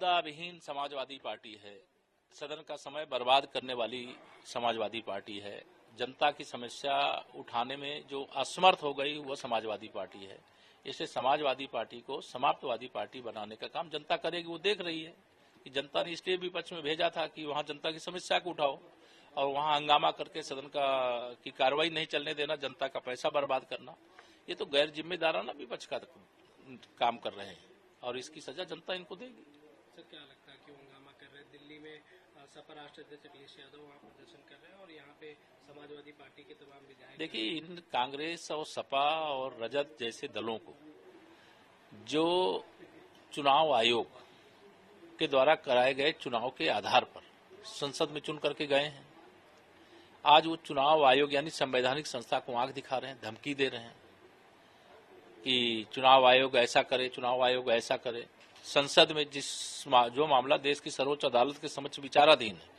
मुद्दा विहीन समाजवादी पार्टी है, सदन का समय बर्बाद करने वाली समाजवादी पार्टी है, जनता की समस्या उठाने में जो असमर्थ हो गई वह समाजवादी पार्टी है। इसलिए समाजवादी पार्टी को समाप्तवादी पार्टी बनाने का काम जनता करेगी। वो देख रही है कि जनता ने इसलिए विपक्ष में भेजा था कि वहां जनता की समस्या को उठाओ, और वहां हंगामा करके सदन की कार्रवाई नहीं चलने देना, जनता का पैसा बर्बाद करना, ये तो गैर जिम्मेदाराना विपक्ष का काम कर रहे हैं और इसकी सजा जनता इनको देगी। सर, क्या लगता है क्यों हंगामा कर रहे हैं? दिल्ली में सपा राष्ट्र अध्यक्ष अखिलेश यादव वहाँ प्रदर्शन कर रहे हैं और यहाँ पे समाजवादी पार्टी के तमाम विधायक। देखिए, इन कांग्रेस और सपा और रजत जैसे दलों को जो चुनाव आयोग के द्वारा कराए गए चुनाव के आधार पर संसद में चुन करके गए हैं, आज वो चुनाव आयोग यानी संवैधानिक संस्था को आंख दिखा रहे हैं, धमकी दे रहे हैं कि चुनाव आयोग ऐसा करे, चुनाव आयोग ऐसा करे। संसद में जो मामला देश की सर्वोच्च अदालत के समक्ष विचाराधीन है,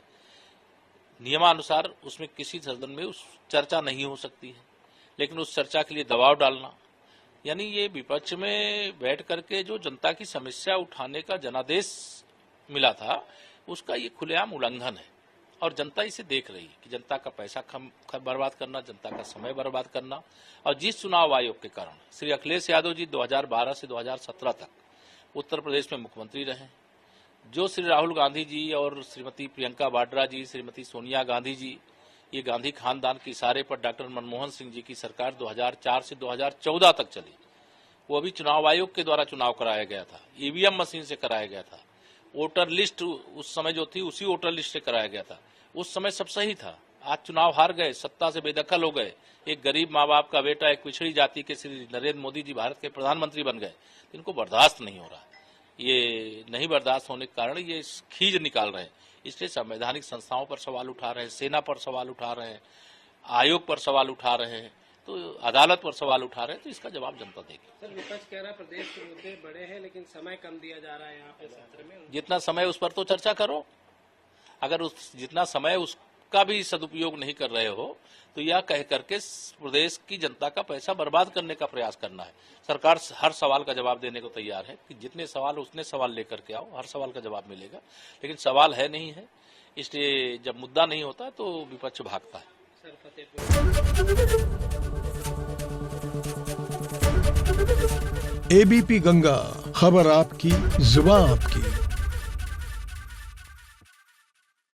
नियमानुसार उसमें किसी सदन में उस चर्चा नहीं हो सकती है, लेकिन उस चर्चा के लिए दबाव डालना, यानी ये विपक्ष में बैठ करके जो जनता की समस्या उठाने का जनादेश मिला था उसका ये खुलेआम उल्लंघन है और जनता इसे देख रही है कि जनता का पैसा बर्बाद करना, जनता का समय बर्बाद करना। और जिस चुनाव आयोग के कारण श्री अखिलेश यादव जी 2012 से 2017 तक उत्तर प्रदेश में मुख्यमंत्री रहे, जो श्री राहुल गांधी जी और श्रीमती प्रियंका वाड्रा जी, श्रीमती सोनिया गांधी जी, ये गांधी खानदान के इशारे पर डॉक्टर मनमोहन सिंह जी की सरकार 2004 से 2014 तक चली, वो भी चुनाव आयोग के द्वारा चुनाव कराया गया था, ईवीएम मशीन से कराया गया था, वोटर लिस्ट उस समय जो थी उसी वोटर लिस्ट से कराया गया था। उस समय सब सही था। आज चुनाव हार गए, सत्ता से बेदखल हो गए, एक गरीब माँ बाप का बेटा, एक पिछड़ी जाति के श्री नरेंद्र मोदी जी भारत के प्रधानमंत्री बन गए, इनको बर्दाश्त नहीं हो रहा। ये नहीं बर्दाश्त होने के कारण ये खींच निकाल रहे हैं, इसलिए संवैधानिक संस्थाओं पर सवाल उठा रहे हैं, सेना पर सवाल उठा रहे हैं, आयोग पर सवाल उठा रहे हैं, तो अदालत पर सवाल उठा रहे हैं, तो इसका जवाब जनता देगी। सर, विपक्ष कह रहा है प्रदेश के मुद्दे बड़े हैं लेकिन समय कम दिया जा रहा है यहाँ पे सत्र में। जितना समय उस पर तो चर्चा करो, अगर जितना समय उसका भी सदुपयोग नहीं कर रहे हो तो यह कह करके प्रदेश की जनता का पैसा बर्बाद करने का प्रयास करना है। सरकार हर सवाल का जवाब देने को तैयार है कि जितने सवाल उतने सवाल लेकर के आओ, हर सवाल का जवाब मिलेगा, लेकिन सवाल है नहीं है, इसलिए जब मुद्दा नहीं होता तो विपक्ष भागता है। एबीपी गंगा, खबर आपकी, जुबान आपकी।